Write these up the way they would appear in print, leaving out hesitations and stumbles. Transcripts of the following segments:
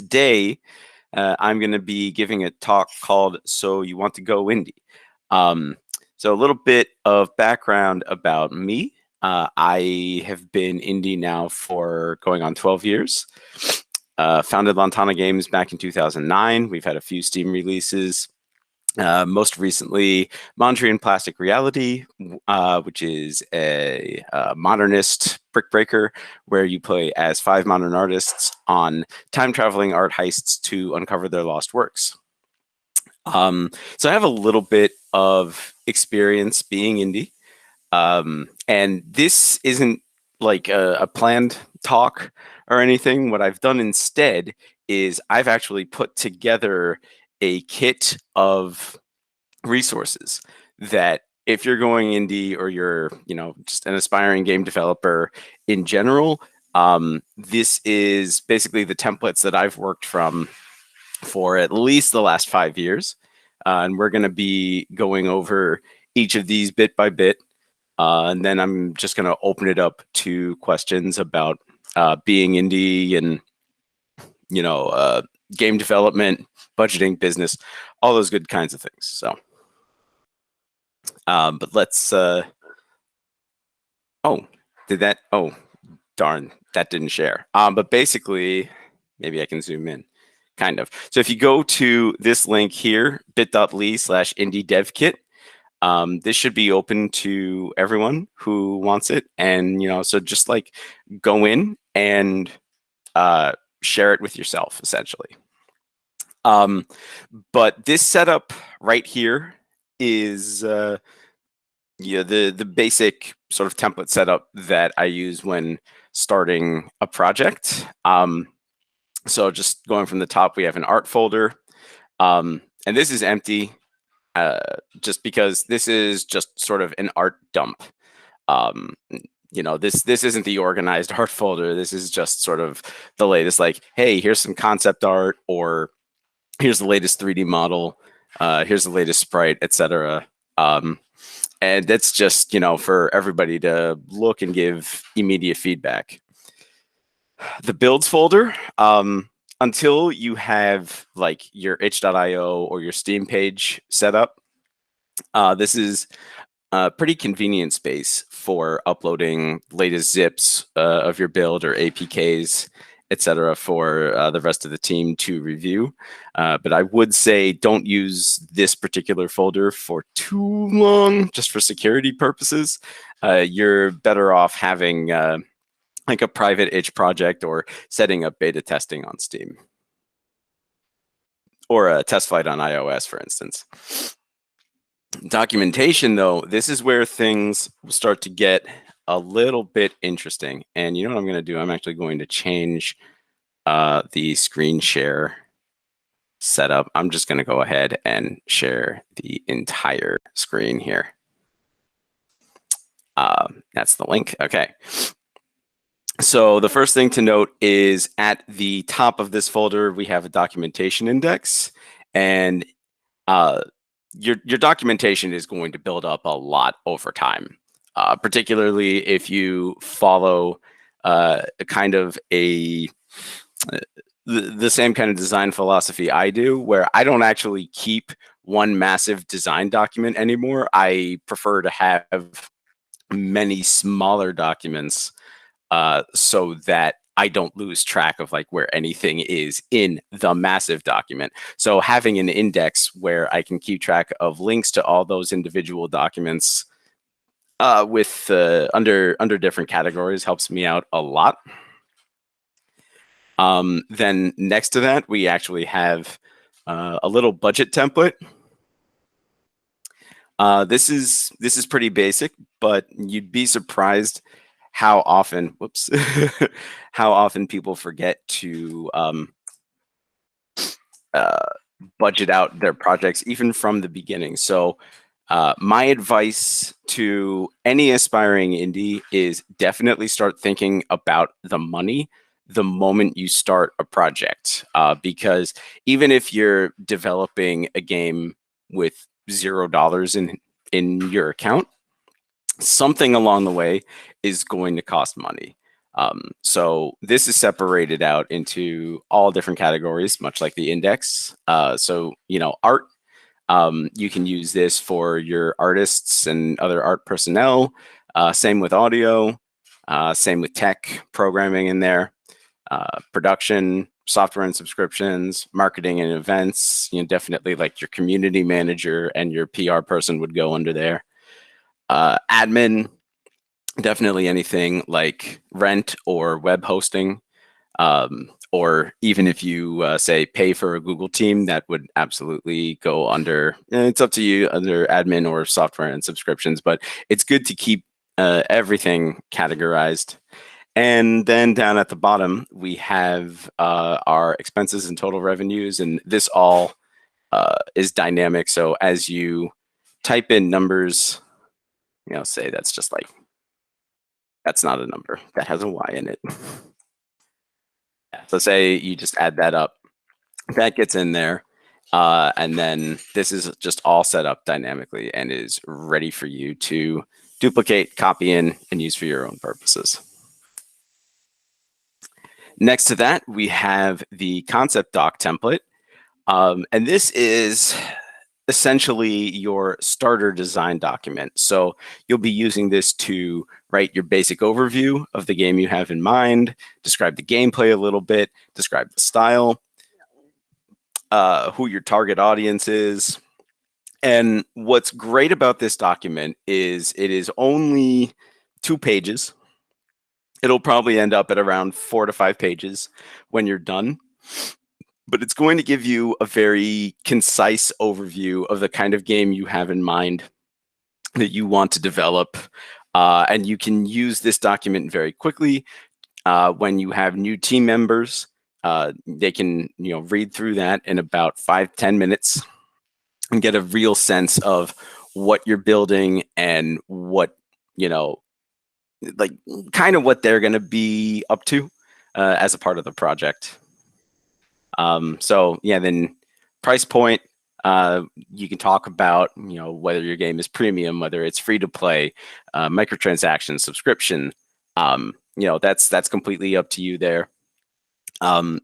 today I'm going to be giving a talk called So You Want to Go Indie. So a little bit of background about me. I have been indie now for going on 12 years. Founded Lantana Games back in 2009. We've had a few Steam releases. Most recently, Mondrian Plastic Reality, which is a modernist brick breaker where you play as 5 modern artists on time-traveling art heists to uncover their lost works. So I have a little bit of experience being indie, and this isn't like a planned talk or anything. What I've done instead is I've actually put together a kit of resources that if you're going indie or you're, just an aspiring game developer in general, this is basically the templates that I've worked from for at least the last 5 years. And we're going to be going over each of these bit by bit. And then I'm just going to open it up to questions about being indie and, game development, budgeting, business, all those good kinds of things. So, but let's, oh, darn, that didn't share. But basically, maybe I can zoom in, kind of. So if you go to this link here, bit.ly/indie-dev-kit, this should be open to everyone who wants it. And, so just like go in and share it with yourself, essentially. But this setup right here is the basic sort of template setup that I use when starting a project. So just going from the top, we have an art folder, and this is empty just because this is just sort of an art dump. This isn't the organized art folder. This is just sort of the latest, like, hey, here's some concept art, or here's the latest 3D model, here's the latest sprite, etc. And that's just, for everybody to look and give immediate feedback. The builds folder, until you have like your itch.io or your Steam page set up, this is a pretty convenient space for uploading latest zips of your build or APKs, etc., for the rest of the team to review. But I would say don't use this particular folder for too long, just for security purposes. You're better off having like a private itch project or setting up beta testing on Steam. Or a test flight on iOS, for instance. Documentation, though, this is where things start to get a little bit interesting. And you know what I'm going to do? I'm actually going to change the screen share setup. I'm just going to go ahead and share the entire screen here. That's the link. Okay. So the first thing to note is at the top of this folder, we have a documentation index, and your documentation is going to build up a lot over time, particularly if you follow kind of the same kind of design philosophy I do, where I don't actually keep one massive design document anymore. I prefer to have many smaller documents so that I don't lose track of like where anything is in the massive document. So having an index where I can keep track of links to all those individual documents with under different categories helps me out a lot. Then next to that, we actually have a little budget template. This is pretty basic, but you'd be surprised how often, how often people forget to budget out their projects, even from the beginning. So my advice to any aspiring indie is definitely start thinking about the money the moment you start a project, because even if you're developing a game with $0 in your account, something along the way is going to cost money. So this is separated out into all different categories, much like the index. So, art, you can use this for your artists and other art personnel. Same with audio, same with tech programming in there, production, software and subscriptions, marketing and events. Definitely like your community manager and your PR person would go under there. Admin, definitely anything like rent or web hosting, or even if you say pay for a Google team, that would absolutely go under. It's up to you under admin or software and subscriptions, but it's good to keep everything categorized. And then down at the bottom, we have our expenses and total revenues, and this all is dynamic. So as you type in numbers, say that's just like, that's not a number, that has a Y in it. So say you just add that up, that gets in there. And then this is just all set up dynamically and is ready for you to duplicate, copy in, and use for your own purposes. Next to that, we have the concept doc template. And this is essentially your starter design document. So you'll be using this to write your basic overview of the game you have in mind, describe the gameplay a little bit, describe the style, who your target audience is. And what's great about this document is it is only 2 pages. It'll probably end up at around 4 to 5 pages when you're done. But it's going to give you a very concise overview of the kind of game you have in mind that you want to develop. And you can use this document very quickly. When you have new team members, they can read through that in about 5-10 minutes and get a real sense of what you're building and what, like kind of what they're going to be up to as a part of the project. So yeah, then price point, you can talk about, whether your game is premium, whether it's free to play, microtransactions, subscription, that's completely up to you there.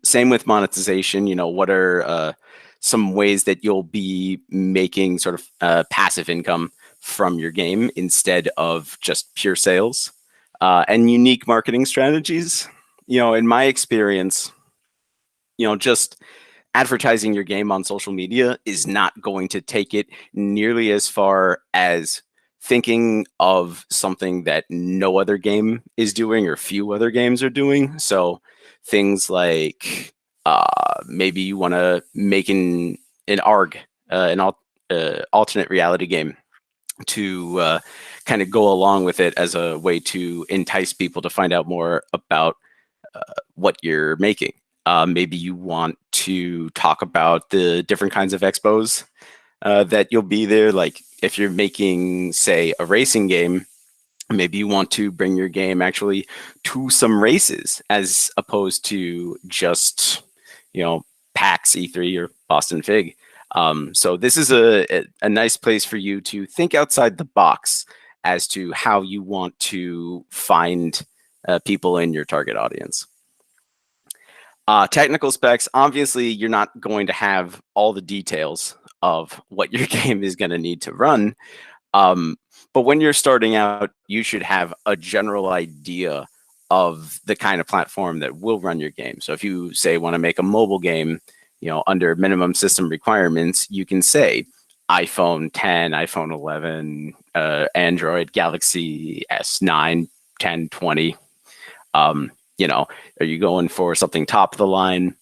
Same with monetization, what are some ways that you'll be making sort of passive income from your game instead of just pure sales, and unique marketing strategies. In my experience, just advertising your game on social media is not going to take it nearly as far as thinking of something that no other game is doing or few other games are doing. So things like maybe you want to make an ARG, alternate reality game, to kind of go along with it as a way to entice people to find out more about what you're making. Maybe you want to talk about the different kinds of expos that you'll be there. Like if you're making, say, a racing game, maybe you want to bring your game actually to some races as opposed to just, PAX, E3, or BostonFIG. So this is a nice place for you to think outside the box as to how you want to find people in your target audience. Technical specs, obviously, you're not going to have all the details of what your game is going to need to run. But when you're starting out, you should have a general idea of the kind of platform that will run your game. So if you say want to make a mobile game, under minimum system requirements, you can say iPhone 10, iPhone 11, Android, Galaxy S9, 10, 20. Are you going for something top of the line,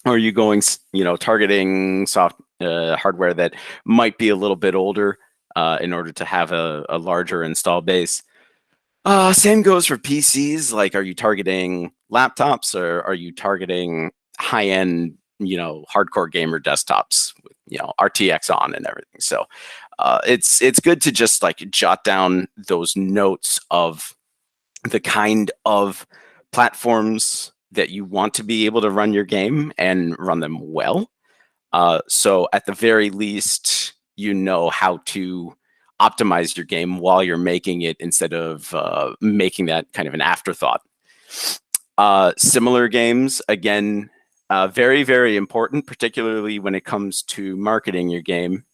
or are you going, targeting hardware that might be a little bit older in order to have a larger install base? Same goes for PCs. Like, are you targeting laptops, or are you targeting high-end, hardcore gamer desktops with, RTX on and everything? So it's good to just like jot down those notes of the kind of platforms that you want to be able to run your game and run them well. So at the very least, how to optimize your game while you're making it instead of making that kind of an afterthought. Similar games, again, very, very important, particularly when it comes to marketing your game.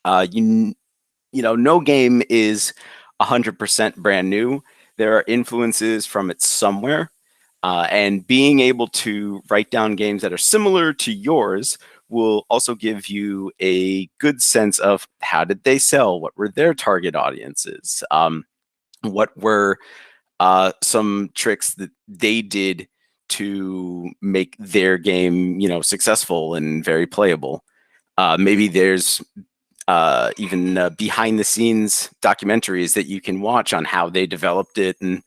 No game is 100% brand new. There are influences from it somewhere. And being able to write down games that are similar to yours will also give you a good sense of how did they sell? What were their target audiences? What were some tricks that they did to make their game, successful and very playable? Maybe there's even behind the scenes documentaries that you can watch on how they developed it and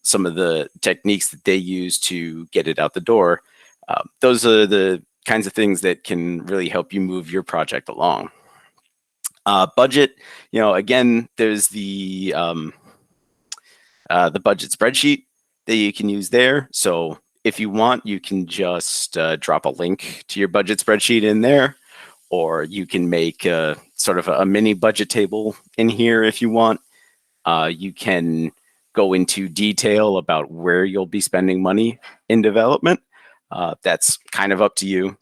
some of the techniques that they use to get it out the door. Those are the kinds of things that can really help you move your project along. Budget, again, there's the budget spreadsheet that you can use there. So if you want, you can just drop a link to your budget spreadsheet in there, or you can make sort of a mini budget table in here if you want. You can go into detail about where you'll be spending money in development. That's kind of up to you.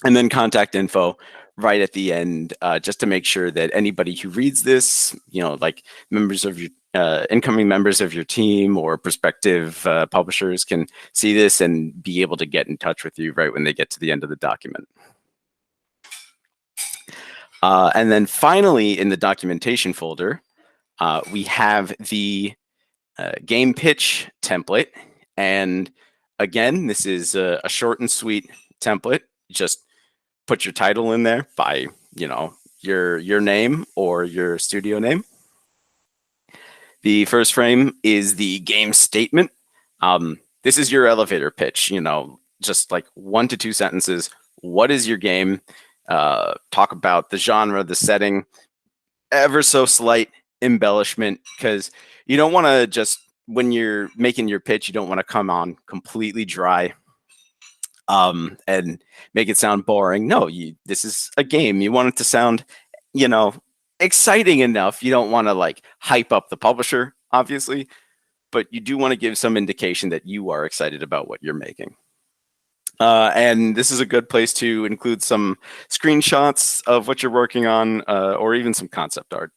And then contact info right at the end, just to make sure that anybody who reads this, like members of your incoming members of your team or prospective publishers can see this and be able to get in touch with you right when they get to the end of the document. And then finally, in the documentation folder, we have the game pitch template. And again, this is a short and sweet template. Just put your title in there by, your name or your studio name. The first frame is the game statement. This is your elevator pitch, just like 1 to 2 sentences. What is your game? Talk about the genre, the setting, ever so slight embellishment, because you don't want to just, when you're making your pitch, you don't want to come on completely dry and make it sound boring. No, this is a game. You want it to sound, exciting enough. You don't want to like hype up the publisher, obviously, but you do want to give some indication that you are excited about what you're making. And this is a good place to include some screenshots of what you're working on, or even some concept art.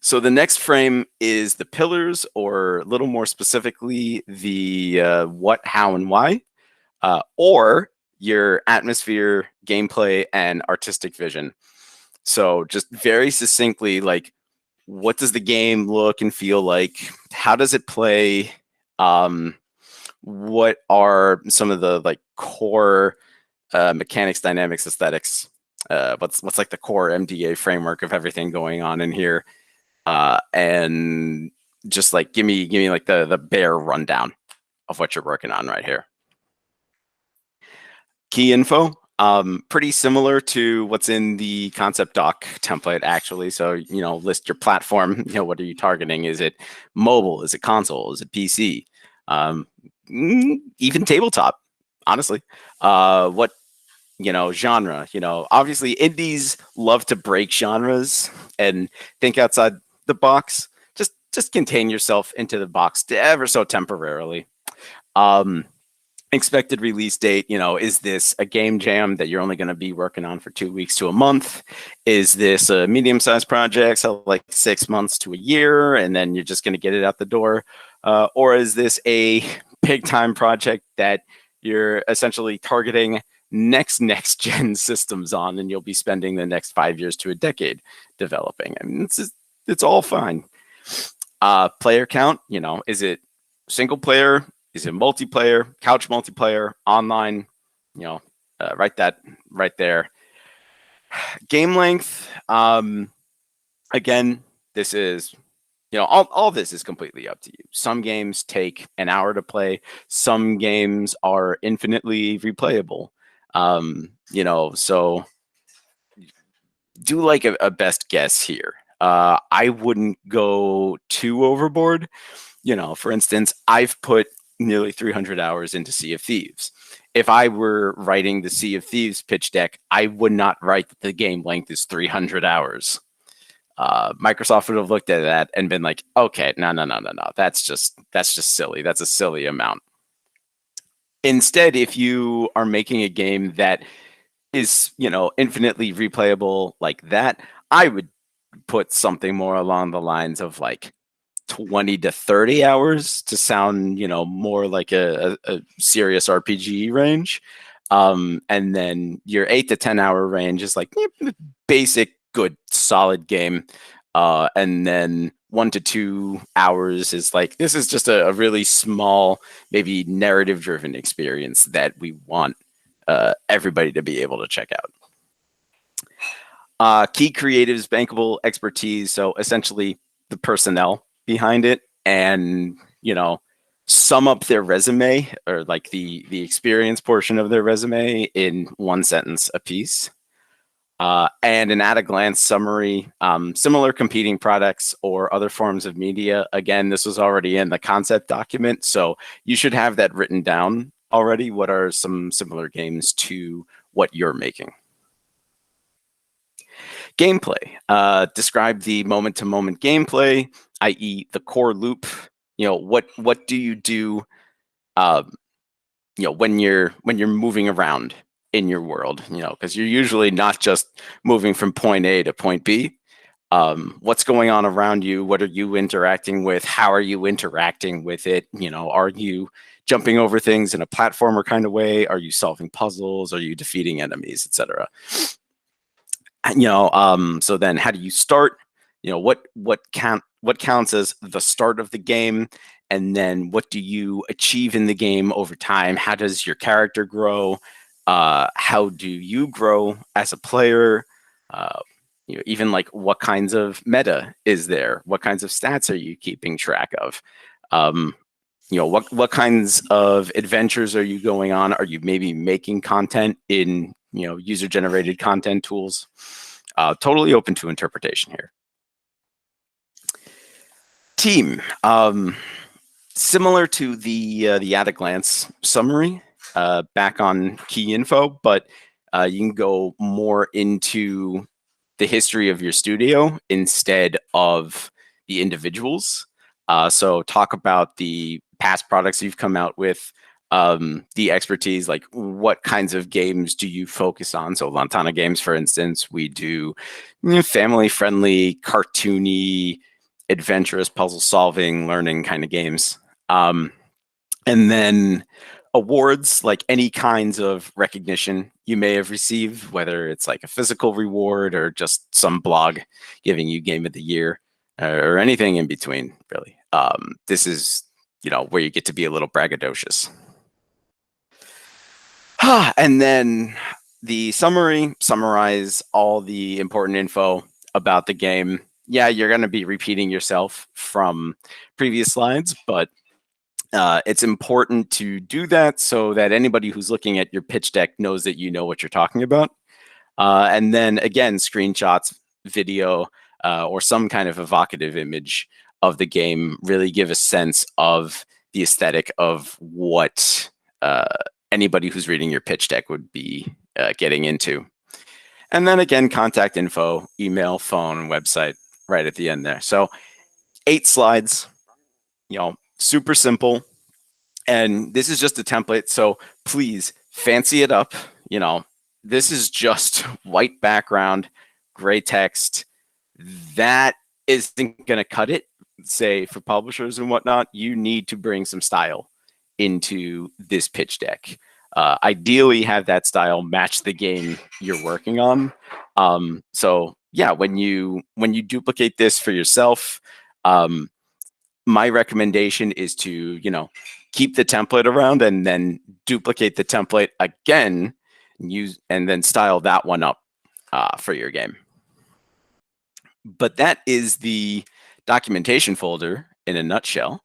So the next frame is the pillars, or a little more specifically, the what, how, and why, or your atmosphere, gameplay, and artistic vision. So just very succinctly, like, what does the game look and feel like? How does it play? What are some of the like core mechanics, dynamics, aesthetics? What's like the core MDA framework of everything going on in here? And just like give me like the bare rundown of what you're working on right here. Key info, pretty similar to what's in the concept doc template, actually. So, list your platform. What are you targeting? Is it mobile? Is it console? Is it PC? Even tabletop, honestly. What, genre, obviously indies love to break genres and think outside the box. Just contain yourself into the box ever so temporarily. Expected release date, is this a game jam that you're only going to be working on for 2 weeks to a month? Is this a medium-sized project, so like 6 months to a year, and then you're just going to get it out the door? Or is this a big-time project that you're essentially targeting next gen systems on, and you'll be spending the next 5 years to a decade developing? I mean, it's all fine. Player count, is it single player? Is it multiplayer, couch multiplayer, online? Write that right there. Game length. Again, this is, all this is completely up to you. Some games take an hour to play. Some games are infinitely replayable. So do like a best guess here. I wouldn't go too overboard. For instance, I've put nearly 300 hours into Sea of Thieves. If I were writing the Sea of Thieves pitch deck, I would not write that the game length is 300 hours. Microsoft would have looked at that and been like, okay, no, that's just silly. That's a silly amount. Instead, if you are making a game that is, infinitely replayable like that, I would put something more along the lines of like 20 to 30 hours to sound, more like a serious RPG range. And then your 8 to 10 hour range is like basic, good, solid game. And then 1 to 2 hours is like, this is just a really small, maybe narrative driven experience that we want everybody to be able to check out. Key creatives, bankable expertise. So essentially the personnel behind it, and sum up their resume, or like the experience portion of their resume, in one sentence a piece. And an at-a-glance summary, similar competing products or other forms of media. Again, this was already in the concept document, so you should have that written down already. What are some similar games to what you're making? Gameplay. Describe the moment-to-moment gameplay, i.e. the core loop. What do you do when you're moving around in your world, because you're usually not just moving from point A to point B. What's going on around you? What are you interacting with? How are you interacting with it? Are you jumping over things in a platformer kind of way? Are you solving puzzles? Are you defeating enemies, etc.? So then how do you start? What counts as the start of the game? And then what do you achieve in the game over time? How does your character grow? How do you grow as a player? Even like what kinds of meta is there? What kinds of stats are you keeping track of? What kinds of adventures are you going on? Are you maybe making content in user-generated content tools? Totally open to interpretation here. Team. Similar to the at-a-glance summary back on key info, but you can go more into the history of your studio instead of the individuals. So talk about the past products you've come out with, the expertise, like what kinds of games do you focus on? So Lantana Games, for instance, we do family-friendly, cartoony, adventurous, puzzle-solving, learning kind of games. And then awards, like any kinds of recognition you may have received, whether it's like a physical reward or just some blog giving you Game of the Year, or anything in between, really. This is, where you get to be a little braggadocious. And then the summarize all the important info about the game. Yeah, you're going to be repeating yourself from previous slides, but it's important to do that so that anybody who's looking at your pitch deck knows that you know what you're talking about. And then again, screenshots, video, or some kind of evocative image of the game really give a sense of the aesthetic of what anybody who's reading your pitch deck would be getting into. And then again, contact info, email, phone, website, right at the end there. So 8 slides, super simple. And this is just a template, so please fancy it up. This is just white background, gray text. That isn't going to cut it. Say for publishers and whatnot, you need to bring some style into this pitch deck. Ideally, have that style match the game you're working on. So yeah, when you duplicate this for yourself, my recommendation is to keep the template around and then duplicate the template again, and then style that one up for your game. But that is the documentation folder in a nutshell.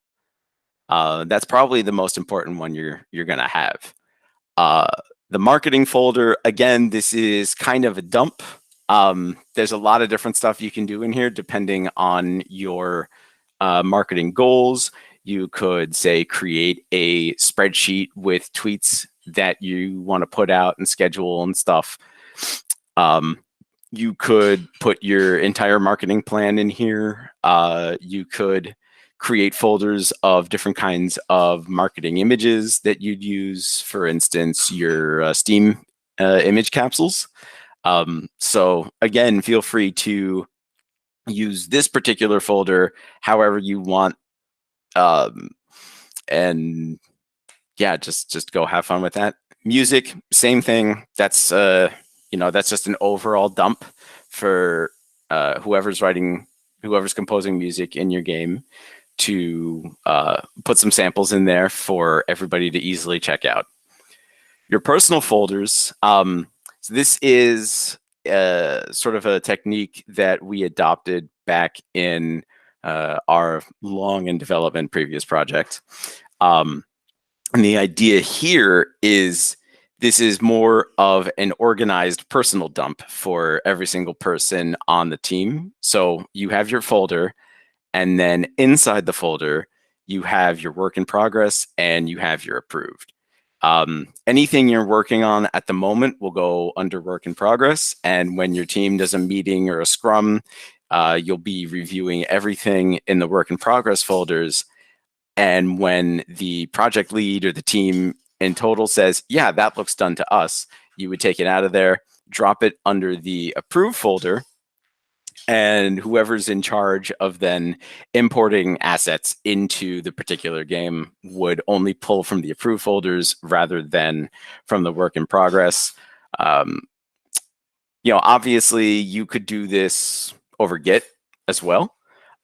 That's probably the most important one you're gonna have. The marketing folder, again, this is kind of a dump. There's a lot of different stuff you can do in here depending on your marketing goals. You could say create a spreadsheet with tweets that you want to put out and schedule and stuff. You could put your entire marketing plan in here. You could create folders of different kinds of marketing images that you'd use. For instance, your Steam image capsules. So again, feel free to use this particular folder however you want. And yeah, just go have fun with that. Music, same thing. That's that's just an overall dump for whoever's composing music in your game to put some samples in there for everybody to easily check out. Your personal folders. So this is sort of a technique that we adopted back in our long in development previous project. And the idea here is this is more of an organized personal dump for every single person on the team. So you have your folder, and then inside the folder, you have your work in progress and you have your approved. Anything you're working on at the moment will go under work in progress. And when your team does a meeting or a scrum, you'll be reviewing everything in the work in progress folders. And when the project lead or the team in total says, yeah, that looks done to us, you would take it out of there, drop it under the approved folder, and whoever's in charge of then importing assets into the particular game would only pull from the approved folders rather than from the work in progress. Obviously you could do this over Git as well,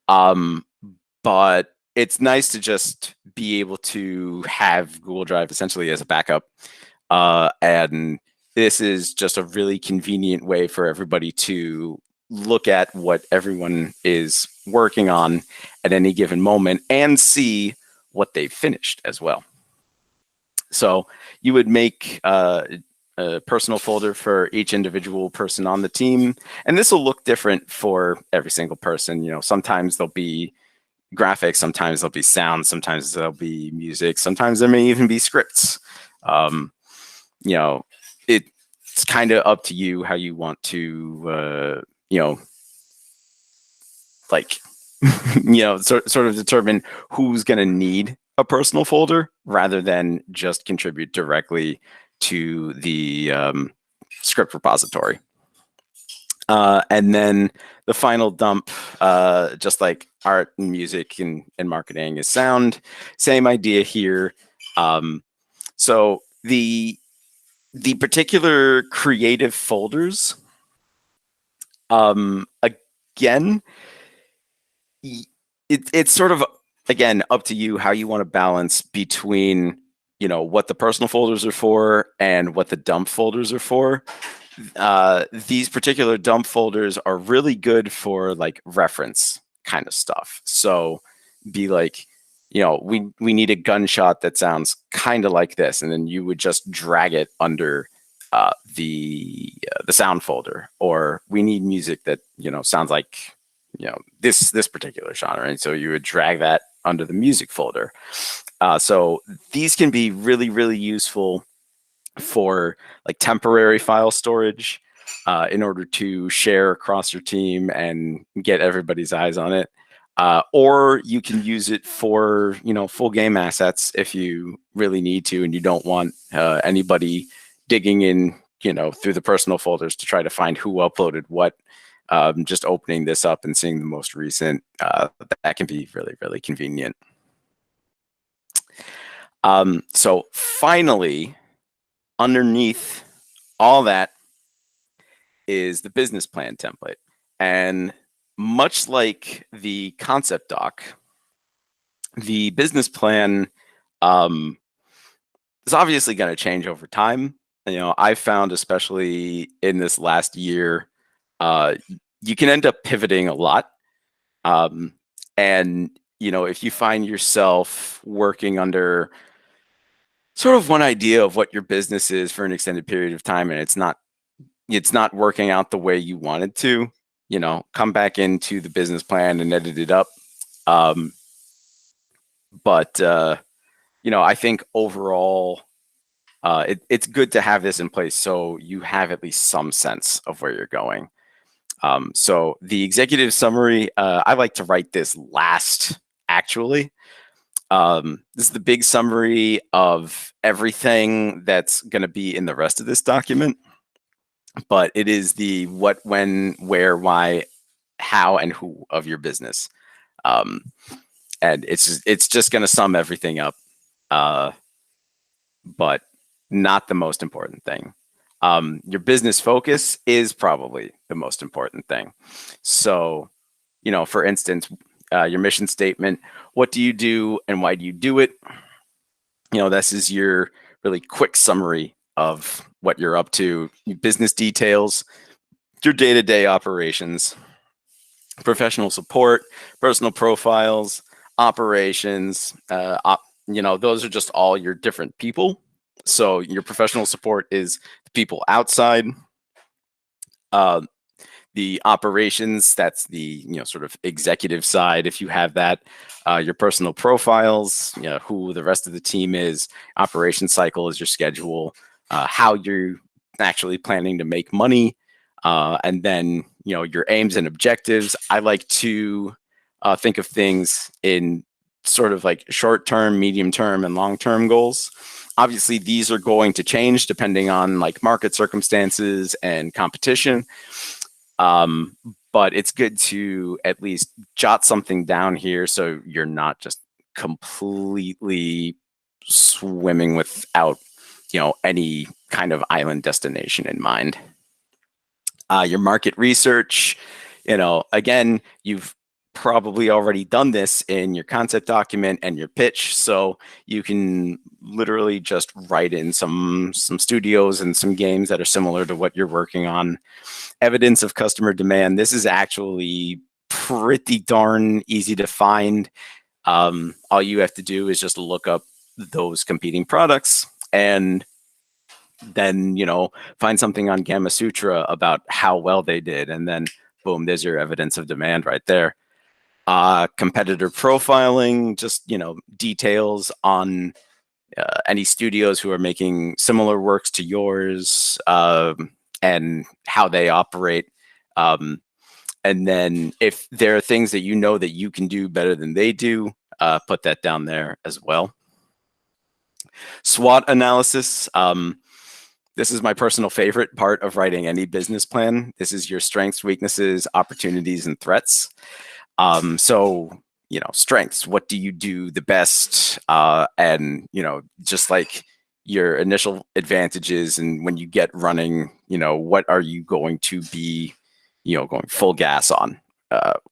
but it's nice to just be able to have Google Drive essentially as a backup. And this is just a really convenient way for everybody to look at what everyone is working on at any given moment and see what they've finished as well. So you would make a personal folder for each individual person on the team, and this will look different for every single person. Sometimes there'll be graphics, sometimes there'll be sound, sometimes there'll be music, sometimes there may even be scripts. It's kind of up to you how you want to sort of determine who's going to need a personal folder rather than just contribute directly to the script repository. And then the final dump, just like art and music and marketing, is sound. Same idea here. So the particular creative folders, again, it's sort of, again, up to you how you want to balance between what the personal folders are for and what the dump folders are for. These particular dump folders are really good for like reference kind of stuff. So be like, we need a gunshot that sounds kind of like this, and then you would just drag it under the sound folder. Or we need music that sounds like this particular genre, and so you would drag that under the music folder. So these can be really, really useful for like temporary file storage in order to share across your team and get everybody's eyes on it. Or you can use it for full game assets if you really need to, and you don't want anybody digging in through the personal folders to try to find who uploaded what. Just opening this up and seeing the most recent, that can be really, really convenient. So finally, underneath all that is the business plan template. And much like the concept doc, the business plan is obviously going to change over time. I found, especially in this last year, you can end up pivoting a lot. And, if you find yourself working under sort of one idea of what your business is for an extended period of time, and it's not working out the way you wanted to, come back into the business plan and edit it up. But I think overall, it's good to have this in place so you have at least some sense of where you're going. So the executive summary, I like to write this last, actually. This is the big summary of everything that's going to be in the rest of this document, but it is the what, when, where, why, how, and who of your business. And it's just going to sum everything up, but not the most important thing. Your business focus is probably the most important thing. So, for instance, your mission statement, what do you do and why do you do it? This is your really quick summary of what you're up to, business details, your day-to-day operations, professional support, personal profiles, operations. Those are just all your different people. So your professional support is the people outside. The operations, that's the sort of executive side, if you have that. Your personal profiles, who the rest of the team is. Operation cycle is your schedule, how you're actually planning to make money, and then your aims and objectives. I like to think of things in sort of like short-term, medium-term, and long-term goals. Obviously, these are going to change depending on like market circumstances and competition. But it's good to at least jot something down here so you're not just completely swimming without, any kind of island destination in mind. Your market research, again, you've probably already done this in your concept document and your pitch, so you can literally just write in some studios and some games that are similar to what you're working on. Evidence of customer demand. This is actually pretty darn easy to find. All you have to do is just look up those competing products and then, find something on Gamma Sutra about how well they did. And then boom, there's your evidence of demand right there. Competitor profiling, just, details on any studios who are making similar works to yours, and how they operate. And then if there are things that that you can do better than they do, put that down there as well. SWOT analysis. This is my personal favorite part of writing any business plan. This is your strengths, weaknesses, opportunities, and threats. So, strengths, what do you do the best? And, just like your initial advantages, and when you get running, what are you going to be, going full gas on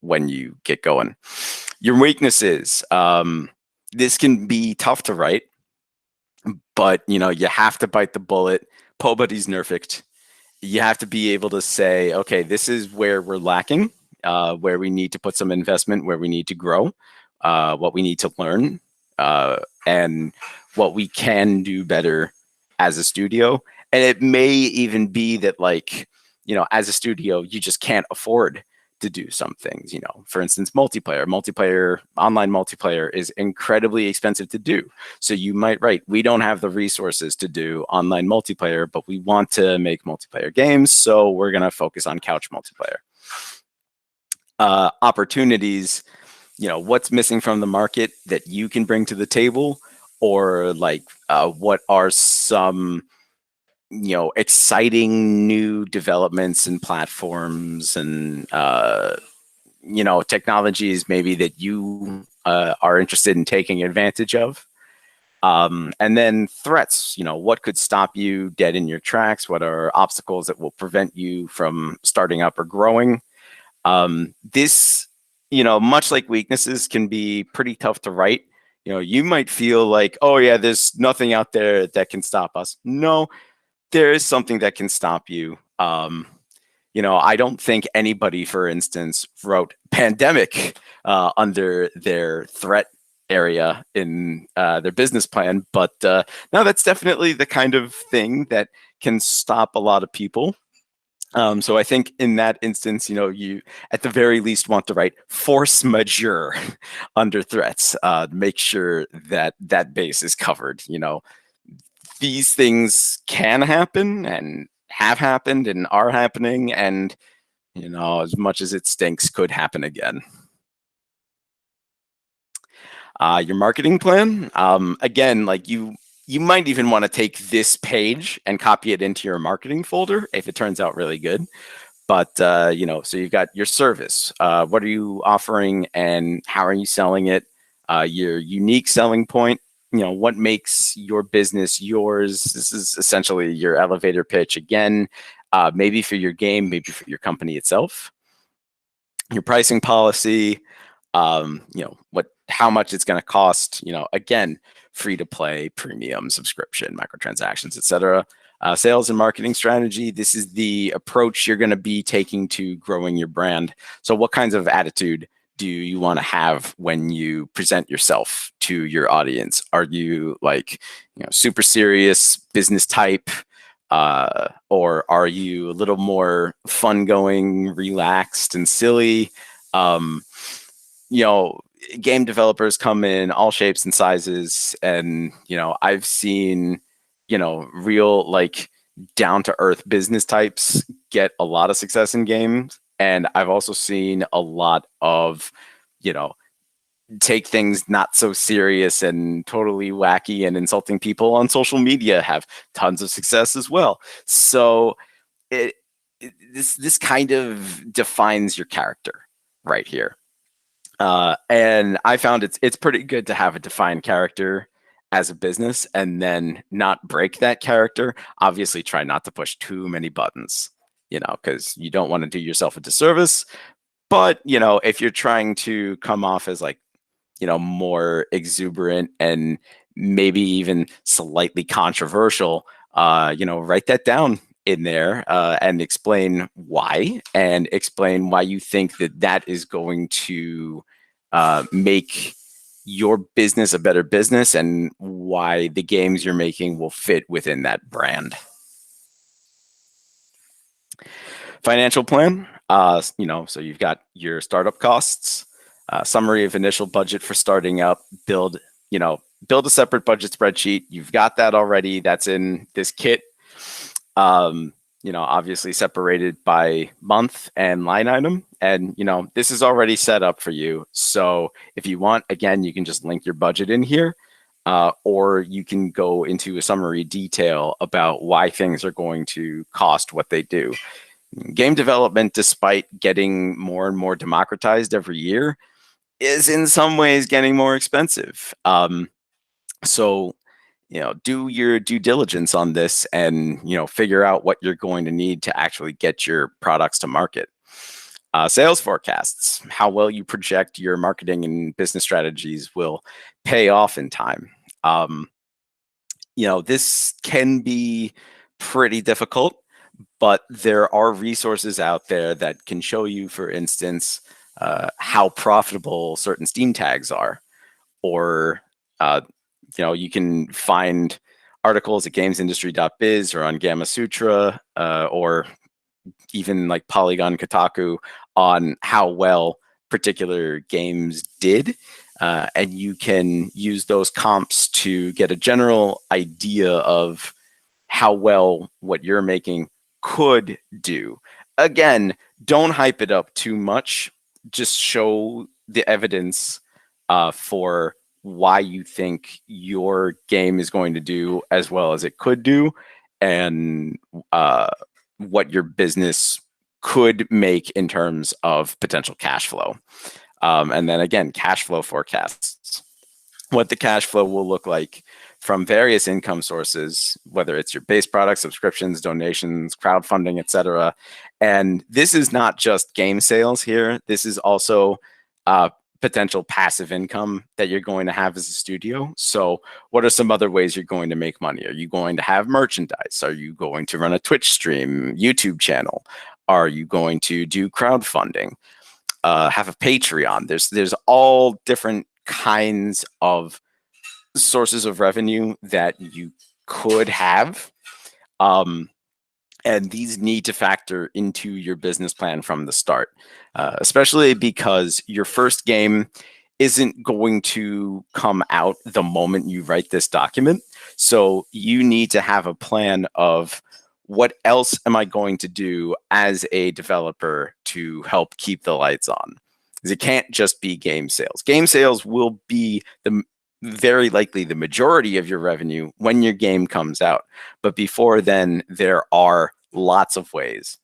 when you get going? Your weaknesses, this can be tough to write, but, you have to bite the bullet. Nobody's perfect. You have to be able to say, okay, this is where we're lacking, where we need to put some investment, where we need to grow, what we need to learn, and what we can do better as a studio. And it may even be that, like, as a studio, you just can't afford to do some things. For instance, online multiplayer is incredibly expensive to do. So you might write, we don't have the resources to do online multiplayer, but we want to make multiplayer games, so we're going to focus on couch multiplayer. Opportunities, what's missing from the market that you can bring to the table, or like what are some exciting new developments and platforms and technologies maybe that you are interested in taking advantage of. And then threats, what could stop you dead in your tracks? What are obstacles that will prevent you from starting up or growing? This, much like weaknesses, can be pretty tough to write. You might feel like, oh yeah, there's nothing out there that can stop us. No, there is something that can stop you. I don't think anybody, for instance, wrote pandemic under their threat area in their business plan, but no, that's definitely the kind of thing that can stop a lot of people. So I think in that instance, you at the very least want to write force majeure under threats, make sure that that base is covered. These things can happen and have happened and are happening, and You know, as much as it stinks, could happen again. Your marketing plan, again, like you might even want to take this page and copy it into your marketing folder if it turns out really good. But you know, so you've got your service. What are you offering, and how are you selling it? Your unique selling point. You know, what makes your business yours? This is essentially your elevator pitch again. Maybe for your game, maybe for your company itself. Your pricing policy. You know, how much it's going to cost. You know, again, free to play, premium, subscription, microtransactions, etc. Sales and marketing strategy. This is the approach you're going to be taking to growing your brand. So what kinds of attitude do you want to have when you present yourself to your audience? Are you like, you know, super serious business type? Or are you a little more fun going, relaxed and silly? You know, game developers come in all shapes and sizes, and you know, I've seen, you know, real like down to earth business types get a lot of success in games, and I've also seen a lot of, you know, take things not so serious and totally wacky and insulting people on social media have tons of success as well. So this kind of defines your character right here. And I found it's pretty good to have a defined character as a business and then not break that character. Obviously, try not to push too many buttons, you know, because you don't want to do yourself a disservice. But, you know, if you're trying to come off as like, you know, more exuberant and maybe even slightly controversial, you know, write that down in there and explain why, and explain why you think that that is going to make your business a better business, and why the games you're making will fit within that brand. Financial plan, you know, so you've got your startup costs, summary of initial budget for starting up, build a separate budget spreadsheet. You've got that already. That's in this kit. You know, obviously separated by month and line item. And, you know, this is already set up for you. So if you want, again, you can just link your budget in here, or you can go into a summary detail about why things are going to cost what they do. Game development, despite getting more and more democratized every year, is in some ways getting more expensive. So, you know, do your due diligence on this and, you know, figure out what you're going to need to actually get your products to market. Sales forecasts, how well you project your marketing and business strategies will pay off in time. You know, this can be pretty difficult, but there are resources out there that can show you, for instance, how profitable certain Steam tags are, or you know, you can find articles at gamesindustry.biz or on Gamma Sutra, or even like Polygon Kotaku on how well particular games did. And you can use those comps to get a general idea of how well what you're making could do. Again, don't hype it up too much. Just show the evidence for why you think your game is going to do as well as it could do, and what your business could make in terms of potential cash flow. And then again, cash flow forecasts, what the cash flow will look like from various income sources, whether it's your base product, subscriptions, donations, crowdfunding, etc. And this is not just game sales here. This is also potential passive income that you're going to have as a studio. So what are some other ways you're going to make money? Are you going to have merchandise? Are you going to run a Twitch stream, YouTube channel? Are you going to do crowdfunding? Have a Patreon? There's all different kinds of sources of revenue that you could have. And these need to factor into your business plan from the start, especially because your first game isn't going to come out the moment you write this document. So you need to have a plan of what else am I going to do as a developer to help keep the lights on? Because it can't just be game sales. Game sales will be very likely the majority of your revenue when your game comes out. But before then, there are lots of ways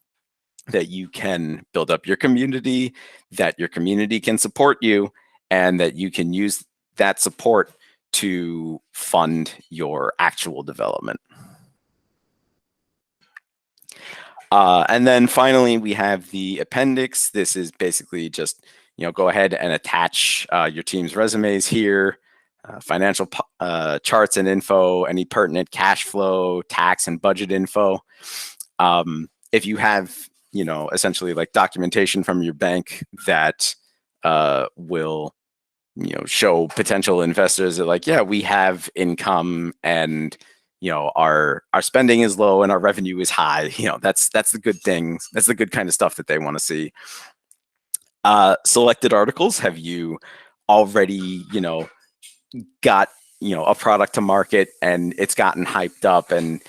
that you can build up your community, that your community can support you, and that you can use that support to fund your actual development. And then finally, we have the appendix. This is basically just, go ahead and attach your team's resumes here, financial charts and info, any pertinent cash flow, tax, and budget info. If you have, essentially like documentation from your bank that will, show potential investors that like, yeah, we have income and our spending is low and our revenue is high. That's the good things. That's the good kind of stuff that they want to see. Selected articles. Have you already, got, a product to market and it's gotten hyped up and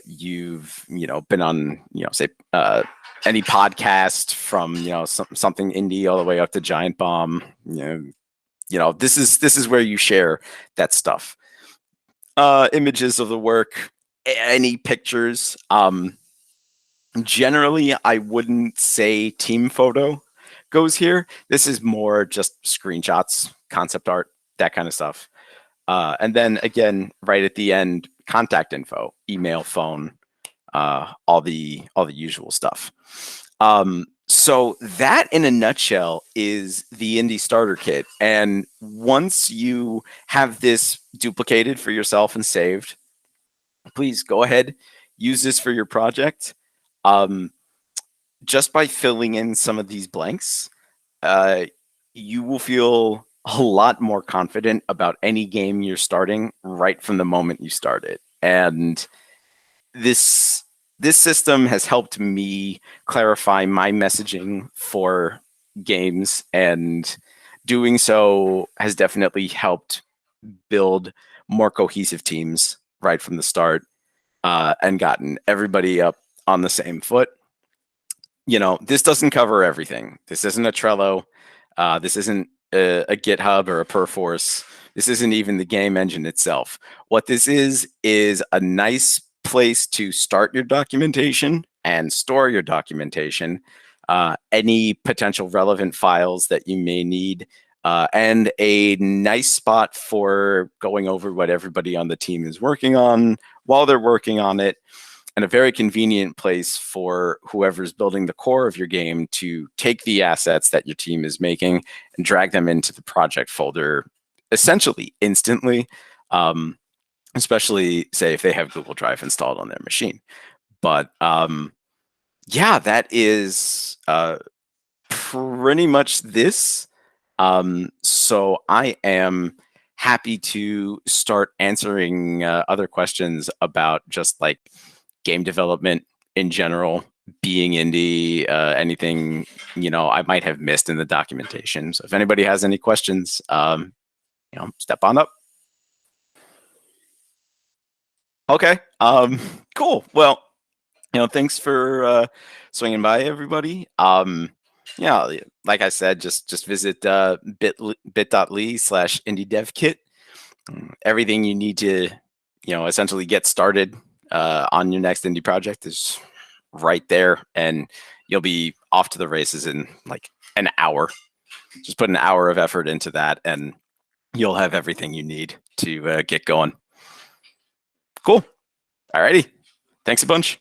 you've, been on, say, any podcast from, something indie all the way up to Giant Bomb, this is where you share that stuff. Images of the work, any pictures. Generally, I wouldn't say team photo goes here. This is more just screenshots, concept art, that kind of stuff. And then again, right at the end, contact info, email, phone, all the usual stuff. So that in a nutshell is the Indie Starter Kit. And once you have this duplicated for yourself and saved, please go ahead, use this for your project. Just by filling in some of these blanks, you will feel a lot more confident about any game you're starting right from the moment you start it. And this system has helped me clarify my messaging for games, and doing so has definitely helped build more cohesive teams right from the start, and gotten everybody up on the same foot. This doesn't cover everything. This isn't a Trello. This isn't a GitHub or a Perforce. This isn't even the game engine itself. What this is a nice place to start your documentation and store your documentation, any potential relevant files that you may need, and a nice spot for going over what everybody on the team is working on while they're working on it, and a very convenient place for whoever's building the core of your game to take the assets that your team is making and drag them into the project folder essentially instantly, especially, say, if they have Google Drive installed on their machine. But yeah, that is pretty much this. So I am happy to start answering other questions about just like game development in general, being indie, anything I might have missed in the documentation. So if anybody has any questions, step on up. Okay. Cool. Well, thanks for swinging by, everybody. Yeah, like I said, just visit bit.ly/indie-dev-kit. Everything you need to, essentially get started on your next indie project is right there, and you'll be off to the races in like an hour. Just put an hour of effort into that, and you'll have everything you need to get going. Cool. All righty. Thanks a bunch.